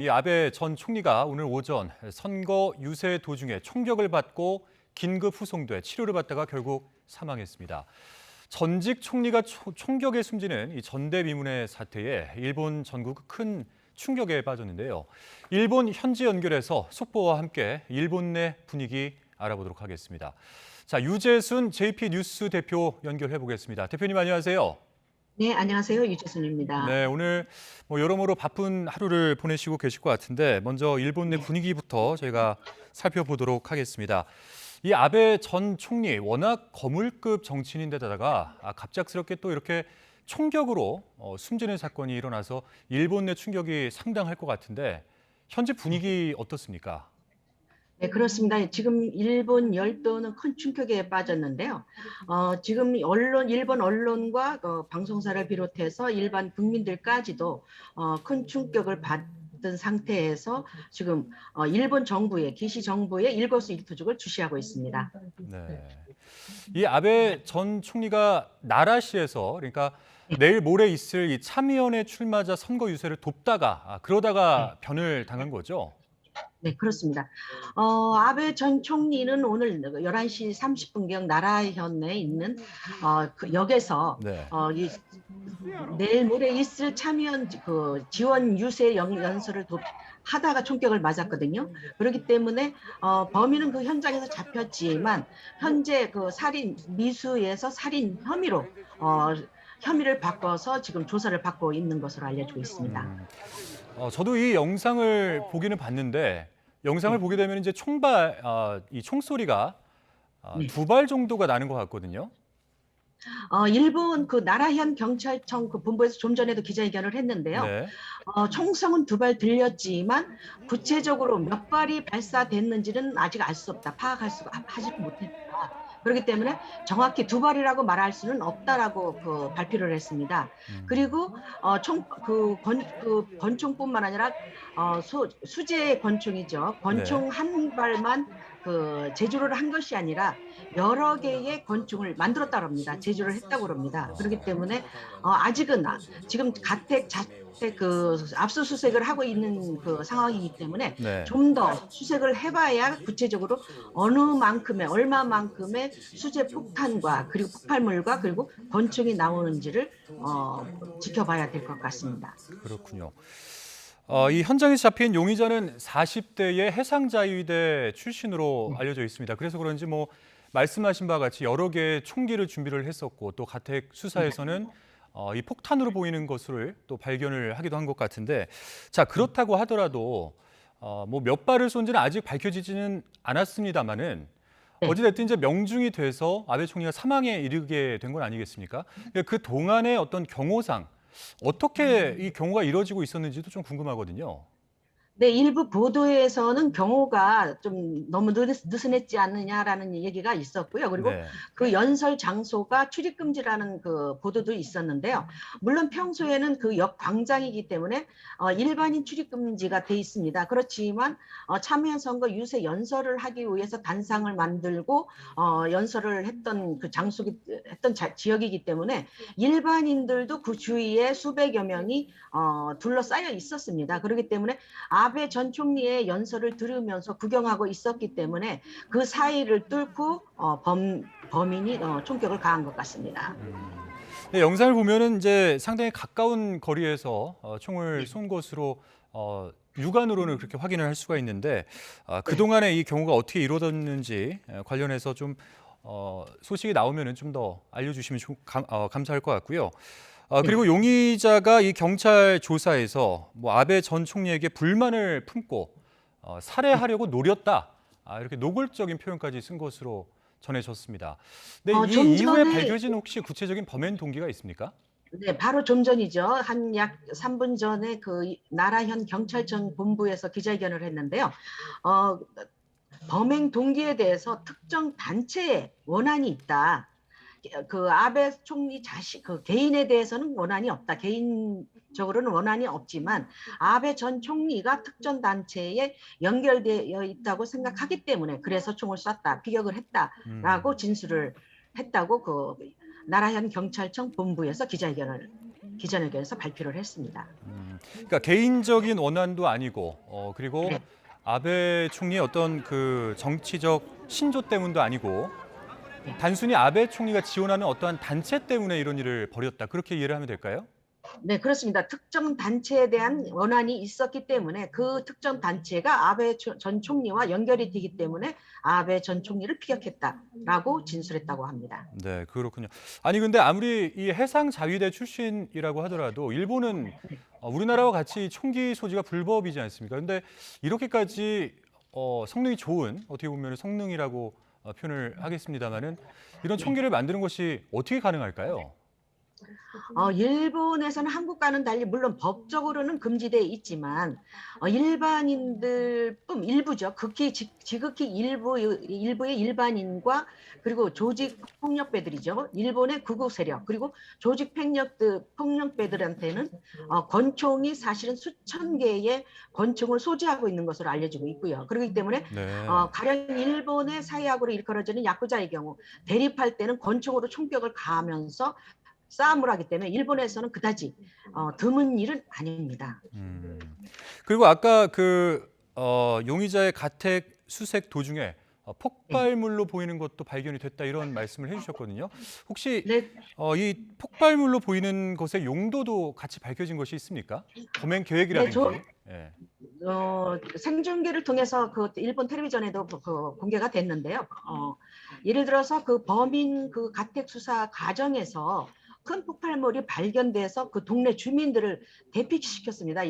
이 아베 전 총리가 오늘 오전 선거 유세 도중에 총격을 받고 긴급 후송돼 치료를 받다가 결국 사망했습니다. 전직 총리가 총격에 숨지는 이 전대미문의 사태에 일본 전국은 큰 충격에 빠졌는데요. 일본 현지 연결해서 속보와 함께 일본 내 분위기 알아보도록 하겠습니다. 자, 유재순 JP 뉴스 대표 연결해 보겠습니다. 대표님 안녕하세요. 네, 안녕하세요. 유재순입니다. 네, 오늘 여러모로 바쁜 하루를 보내시고 계실 것 같은데 먼저 일본 내 네, 분위기부터 저희가 살펴보도록 하겠습니다. 이 아베 전 총리 워낙 거물급 정치인인데다가 갑작스럽게 또 이렇게 총격으로 숨지는 사건이 일어나서 일본 내 충격이 상당할 것 같은데 현재 분위기 어떻습니까? 네, 그렇습니다. 지금 일본 열도는 큰 충격에 빠졌는데요. 지금 일본 언론과 방송사를 비롯해서 일반 국민들까지도 큰 충격을 받은 상태에서 지금 일본 정부의 기시 정부의 일거수일투족을 주시하고 있습니다. 네. 이 아베 전 총리가 나라시에서 그러니까 네, 내일 모레 있을 이 참의원의 출마자 선거 유세를 돕다가 네. 그러다가 변을 당한 거죠. 네, 그렇습니다. 아베 전 총리는 오늘 11시 30분경 나라현에 있는 그 역에서 네. 내일 모레 있을 참여연 지원 유세 연설을 하다가 총격을 맞았거든요. 그렇기 때문에 범인은 그 현장에서 잡혔지만 현재 그 살인 미수에서 살인 혐의로 혐의를 바꿔서 지금 조사를 받고 있는 것으로 알려지고 있습니다. 음. 저도 이 영상을 보기는 봤는데 영상을 네, 보게 되면 이제 이 총소리가 네. 2발 정도가 나는 것 같거든요. 일본 그 나라현 경찰청 그 본부에서 좀 전에도 기자회견을 했는데요. 네. 총성은 2발 들렸지만 구체적으로 몇 발이 발사됐는지는 아직 알 수 없다. 하지 못했다. 그렇기 때문에 정확히 2발이라고 말할 수는 없다라고 그 발표를 했습니다. 음. 그리고 그 권총뿐만 아니라 수제 권총이죠. 네. 권총 한 발만 그 제조를 한 것이 아니라 여러 개의 권총을 만들었다고 합니다. 제조를 했다고 합니다. 그렇기 어. 때문에 아직은 지금 가택 자택 그 압수수색을 하고 있는 그 상황이기 때문에 네. 좀 더 수색을 해봐야 구체적으로 어느 만큼의 얼마만큼의 수제 폭탄과 그리고 폭발물과 그리고 권총이 나오는지를 지켜봐야 될 것 같습니다. 그렇군요. 이 현장에서 잡힌 용의자는 40대의 해상자위대 출신으로 네. 알려져 있습니다. 그래서 그런지 말씀하신 바와 같이 여러 개의 총기를 준비를 했었고 또 가택 네. 수사에서는 이 폭탄으로 보이는 것을 또 발견을 하기도 한 것 같은데 자 네. 그렇다고 하더라도 몇 발을 쏜지는 아직 밝혀지지는 않았습니다만은 네. 어찌됐든 이제 명중이 돼서 아베 총리가 사망에 이르게 된 건 아니겠습니까? 그 동안의 어떤 경호상 어떻게 이 경호가 이루어지고 있었는지도 좀 궁금하거든요. 네, 일부 보도에서는 경호가 좀 너무 느슨했지 않느냐라는 얘기가 있었고요. 그리고 네. 그 연설 장소가 출입금지라는 그 보도도 있었는데요. 물론 평소에는 그 역 광장이기 때문에 일반인 출입금지가 돼 있습니다. 그렇지만 참여 선거 유세 연설을 하기 위해서 단상을 만들고 연설을 했던 그 지역이기 때문에 일반인들도 그 주위에 수백여 명이 둘러싸여 있었습니다. 그렇기 때문에 아베 전 총리의 연설을 들으면서 구경하고 있었기 때문에 그 사이를 뚫고 범인이 총격을 가한 것 같습니다. 네, 영상을 보면은 이제 상당히 가까운 거리에서 총을 네, 쏜 것으로 육안으로는 그렇게 확인을 할 수가 있는데 네, 그동안에 이 경우가 어떻게 이루어졌는지 관련해서 좀 소식이 나오면은 좀 더 알려주시면 감사할 것 같고요. 네. 그리고 용의자가 이 경찰 조사에서 아베 전 총리에게 불만을 품고 네. 살해하려고 노렸다. 이렇게 노골적인 표현까지 쓴 것으로 전해졌습니다. 근데 좀 이 이후에 전에 밝혀진 혹시 구체적인 범행 동기가 있습니까? 네, 바로 좀 전이죠. 한 약 3분 전에 그 나라현 경찰청 본부에서 기자회견을 했는데요. 어, 범행 동기에 대해서 특정 단체에 원한이 있다. 그 아베 총리 그 개인에 대해서는 원한이 없다. 개인적으로는 원한이 없지만 아베 전 총리가 특정 단체에 연결되어 있다고 생각하기 때문에 그래서 총을 쐈다. 피격을 했다라고 음. 진술을 했다고 그 나라현 경찰청 본부에서 기자회견을 기자회견에서 발표를 했습니다. 그러니까 개인적인 원한도 아니고 그리고 네. 아베 총리의 어떤 그 정치적 신조 때문도 아니고 네. 단순히 아베 총리가 지원하는 어떠한 단체 때문에 이런 일을 벌였다. 그렇게 이해를 하면 될까요? 네, 그렇습니다. 특정 단체에 대한 원한이 있었기 때문에 그 특정 단체가 아베 전 총리와 연결이 되기 때문에 아베 전 총리를 피격했다라고 진술했다고 합니다. 네, 그렇군요. 아니 근데 아무리 이 해상 자위대 출신이라고 하더라도 일본은 우리나라와 같이 총기 소지가 불법이지 않습니까? 근데 이렇게까지 성능이 좋은 어떻게 보면 성능이라고 표현을 하겠습니다만은 이런 총기를 만드는 것이 어떻게 가능할까요? 일본에서는 한국과는 달리 물론 법적으로는 금지되어 있지만 일반인들뿐 일부죠. 지극히 일부의 일반인과 그리고 조직 폭력배들이죠. 일본의 극우 세력 그리고 조직 폭력배들한테는 권총이 사실은 수천 개의 권총을 소지하고 있는 것으로 알려지고 있고요. 그렇기 때문에 네. 가령 일본의 사회학으로 일컬어지는 야쿠자의 경우 대립할 때는 권총으로 총격을 가하면서 싸움을 하기 때문에 일본에서는 그다지 드문 일은 아닙니다. 음. 그리고 아까 그 용의자의 가택 수색 도중에 네. 폭발물로 보이는 것도 발견이 됐다 이런 말씀을 해주셨거든요. 혹시 네, 이 폭발물로 보이는 것의 용도도 같이 밝혀진 것이 있습니까? 범행 네, 계획이라든지. 예. 생중계를 통해서 그 일본 텔레비전에도 공개가 됐는데요. 예를 들어서 그 범인 그 가택 수사 과정에서 큰 폭발물이 발견돼서 그 동네 주민들을 대피시켰습니다.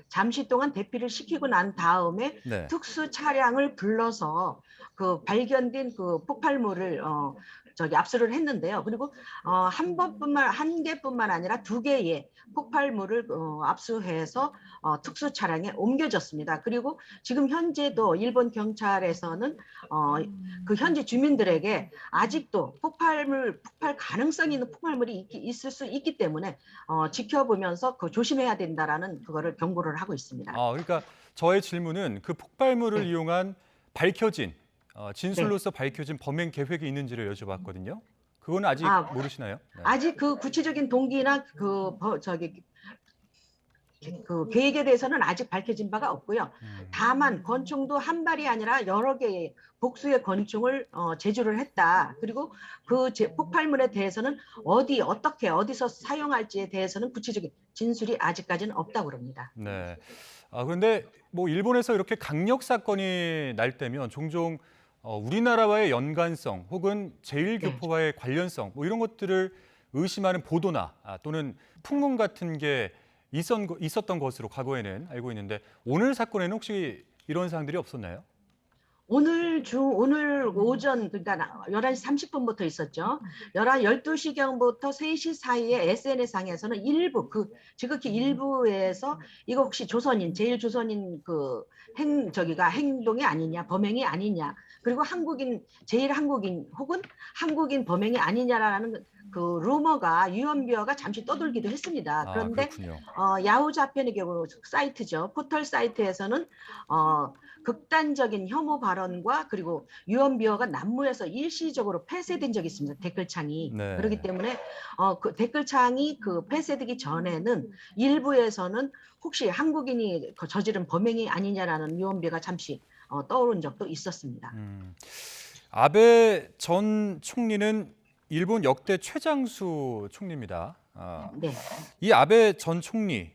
잠시 동안 대피를 시키고 난 다음에 네. 특수 차량을 불러서 그 발견된 그 폭발물을 압수를 했는데요. 그리고 한 개뿐만 아니라 두 개의 폭발물을 압수해서 특수 차량에 옮겨졌습니다. 그리고 지금 현재도 일본 경찰에서는 그 현지 주민들에게 아직도 폭발 가능성이 있는 폭발물이 있을 수 있기 때문에 지켜보면서 그 조심해야 된다라는 그거를 경고를 하고 있습니다. 그러니까 저의 질문은 그 폭발물을 네, 이용한 밝혀진 네. 진술로서 밝혀진 범행 계획이 있는지를 여쭤봤거든요. 그건 아직 아, 모르시나요? 네. 아직 그 구체적인 동기나 그 계획에 대해서는 아직 밝혀진 바가 없고요. 음. 다만 권총도 한 발이 아니라 여러 개의 복수의 권총을 제조를 했다. 그리고 그 폭발물에 대해서는 어떻게 어디서 사용할지에 대해서는 구체적인 진술이 아직까지는 없다고 그럽니다. 네. 그런데 뭐 일본에서 이렇게 강력 사건이 날 때면 종종 우리나라와의 연관성 혹은 네. 제1교포와의 관련성 뭐 이런 것들을 의심하는 보도나 또는 풍문 같은 게 있었던 것으로 과거에는 알고 있는데 오늘 사건에는 혹시 이런 사항들이 없었나요? 오늘 오전 그러니까 11시 30분부터 있었죠. 12시경부터 3시 사이에 SNS상에서는 일부 지극히 일부에서 이거 혹시 제일 조선인 저기가 행동이 아니냐, 범행이 아니냐. 그리고 제일 한국인 혹은 한국인 범행이 아니냐라는 그 루머가 유언비어가 잠시 떠돌기도 했습니다. 그런데 그렇군요. 야후 자편의 경우 사이트죠. 포털 사이트에서는 극단적인 혐오 발언과 그리고 유언비어가 난무해서 일시적으로 폐쇄된 적이 있습니다. 댓글창이. 그렇기 네. 때문에 그 댓글창이 폐쇄되기 전에는 일부에서는 혹시 한국인이 저지른 범행이 아니냐라는 유언비어가 잠시 떠오른 적도 있었습니다. 아베 전 총리는 일본 역대 최장수 총리입니다. 네. 이 아베 전 총리,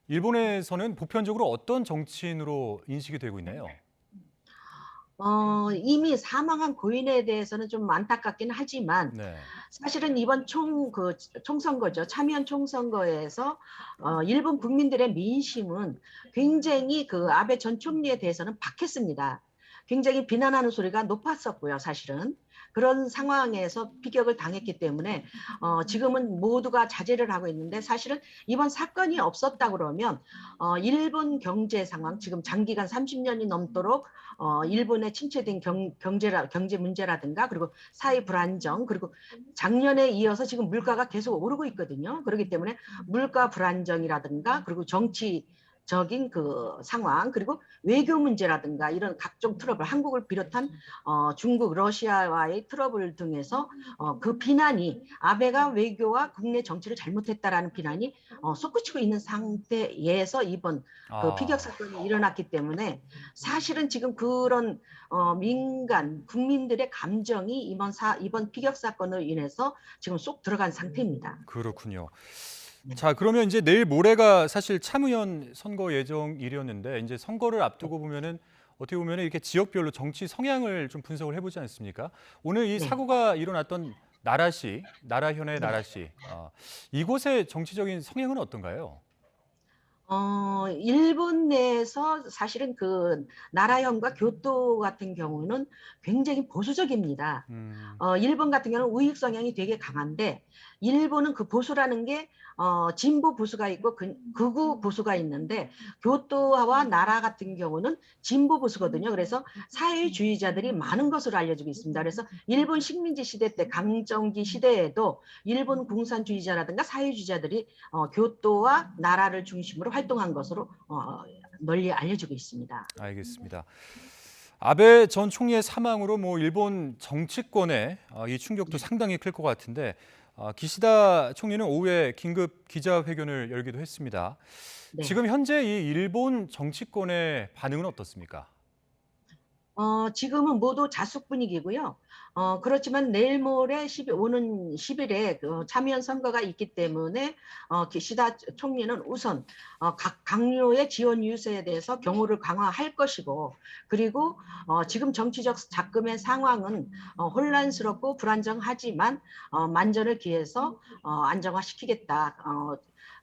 일본에서는 보편적으로 어떤 정치인으로 인식이 되고 있나요? 이미 사망한 고인에 대해서는 좀 안타깝긴 하지만 네. 사실은 이번 총선거죠. 참여연 총선거에서 일본 국민들의 민심은 굉장히 그 아베 전 총리에 대해서는 박했습니다. 굉장히 비난하는 소리가 높았었고요, 사실은. 그런 상황에서 피격을 당했기 때문에 지금은 모두가 자제를 하고 있는데 사실은 이번 사건이 없었다 그러면 일본 경제 상황, 지금 장기간 30년이 넘도록 일본에 침체된 경제 문제라든가 그리고 사회 불안정 그리고 작년에 이어서 지금 물가가 계속 오르고 있거든요. 그렇기 때문에 물가 불안정이라든가 그리고 적인 그 상황, 그리고 외교 문제라든가 이런 각종 트러블, 한국을 비롯한 중국, 러시아와의 트러블 등에서 그 비난이 아베가 외교와 국내 정치를 잘못했다라는 비난이 솟구치고 있는 상태에서 이번 그 피격 아, 사건이 일어났기 때문에 사실은 지금 그런 민간 국민들의 감정이 이번 피격 사건으로 인해서 지금 쏙 들어간 상태입니다. 그렇군요. 네. 자, 그러면 이제 내일 모레가 사실 참의원 선거 예정일이었는데 이제 선거를 앞두고 보면은 어떻게 보면은 이렇게 지역별로 정치 성향을 좀 분석을 해보지 않습니까? 오늘 이 네. 사고가 일어났던 나라시, 나라현의 네. 나라시, 이곳의 정치적인 성향은 어떤가요? 일본 내에서 사실은 그 나라현과 교토 같은 경우는 굉장히 보수적입니다. 음, 일본 같은 경우는 우익 성향이 되게 강한데 일본은 그 보수라는 게 진보 보수가 있고 극우 보수가 있는데 교토와 나라 같은 경우는 진보 보수거든요. 그래서 사회주의자들이 많은 것으로 알려지고 있습니다. 그래서 일본 식민지 시대 때 강점기 시대에도 일본 공산주의자라든가 사회주의자들이 교토와 나라를 중심으로 활동한 것으로 널리 알려지고 있습니다. 알겠습니다. 아베 전 총리의 사망으로 뭐 일본 정치권에 이 충격도 상당히 클 것 같은데 기시다 총리는 오후에 긴급 기자회견을 열기도 했습니다. 네. 지금 현재 이 일본 정치권의 반응은 어떻습니까? 지금은 모두 자숙 분위기고요. 그렇지만 내일 모레 오는 10일에 그 참의원 선거가 있기 때문에 기시다 총리는 우선 각 강요의 지원 유세에 대해서 경호를 강화할 것이고, 그리고 지금 정치적 자금의 상황은 혼란스럽고 불안정하지만 만전을 기해서 안정화시키겠다.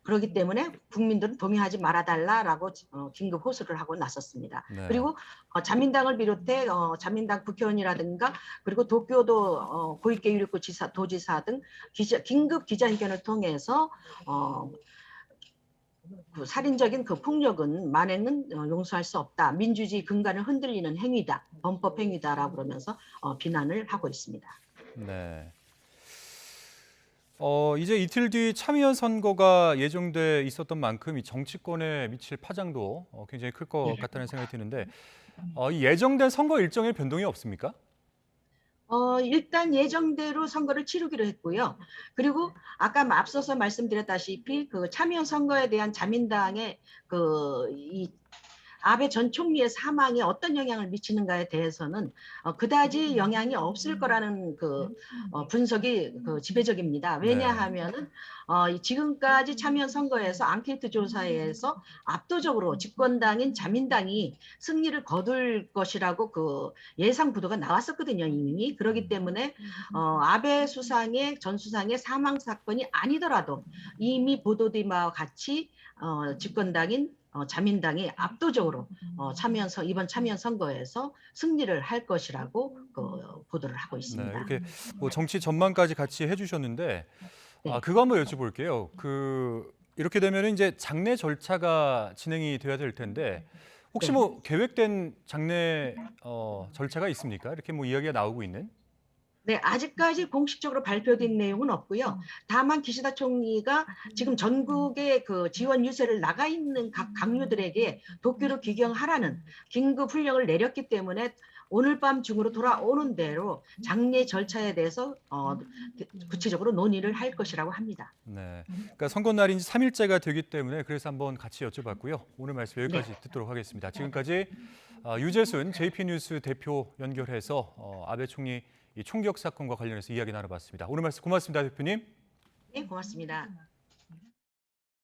그렇기 때문에 국민들은 동의하지 말아달라라고 긴급 호소를 하고 나섰습니다. 네. 그리고 자민당을 비롯해 자민당 국회의원이라든가 그리고 도쿄도 고이케 유리코 도지사 등 긴급 기자회견을 통해서 그 살인적인 그 폭력은 만행은 용서할 수 없다. 민주주의 근간을 흔들리는 행위다. 범법 행위다라고 그러면서 비난을 하고 있습니다. 네. 이제 이틀 뒤 참의원 선거가 예정돼 있었던 만큼 이 정치권에 미칠 파장도 굉장히 클 것 네. 같다는 생각이 드는데 이 예정된 선거 일정에 변동이 없습니까? 일단 예정대로 선거를 치르기로 했고요. 그리고 아까 앞서서 말씀드렸다시피 그 참여 선거에 대한 자민당의 이 아베 전 총리의 사망에 어떤 영향을 미치는가에 대해서는 그다지 영향이 없을 거라는 그 분석이 그 지배적입니다. 네. 왜냐하면은 지금까지 참여 선거에서 앙케이트 조사에서 압도적으로 집권당인 자민당이 승리를 거둘 것이라고 그 예상 구도가 나왔었거든요, 이미. 그렇기 때문에 아베 수상의 전 수상의 사망 사건이 아니더라도 이미 보도된 바와 같이 집권당인 자민당이 압도적으로 이번 참여 선거에서 승리를 할 것이라고 보도를 하고 네, 있습니다. 이렇게 뭐 정치 전망까지 같이 해주셨는데 네. 그거 한번 여쭤볼게요. 이렇게 되면 이제 장례 절차가 진행이 돼야 될 텐데 혹시 네. 뭐 계획된 장례 절차가 있습니까? 이렇게 뭐 이야기가 나오고 있는? 네, 아직까지 공식적으로 발표된 내용은 없고요. 다만 기시다 총리가 지금 전국에 그 지원 유세를 나가 있는 각 강요들에게 도쿄로 귀경하라는 긴급 훈령을 내렸기 때문에 오늘 밤 중으로 돌아오는 대로 장례 절차에 대해서 구체적으로 논의를 할 것이라고 합니다. 네, 그러니까 선거 날이 이제 3일째가 되기 때문에 그래서 한번 같이 여쭤봤고요. 오늘 말씀 네. 여기까지 듣도록 하겠습니다. 지금까지 유재순 JP뉴스 대표 연결해서 아베 총리 이 총격 사건과 관련해서 이야기 나눠봤습니다. 오늘 말씀 고맙습니다, 대표님. 네, 고맙습니다.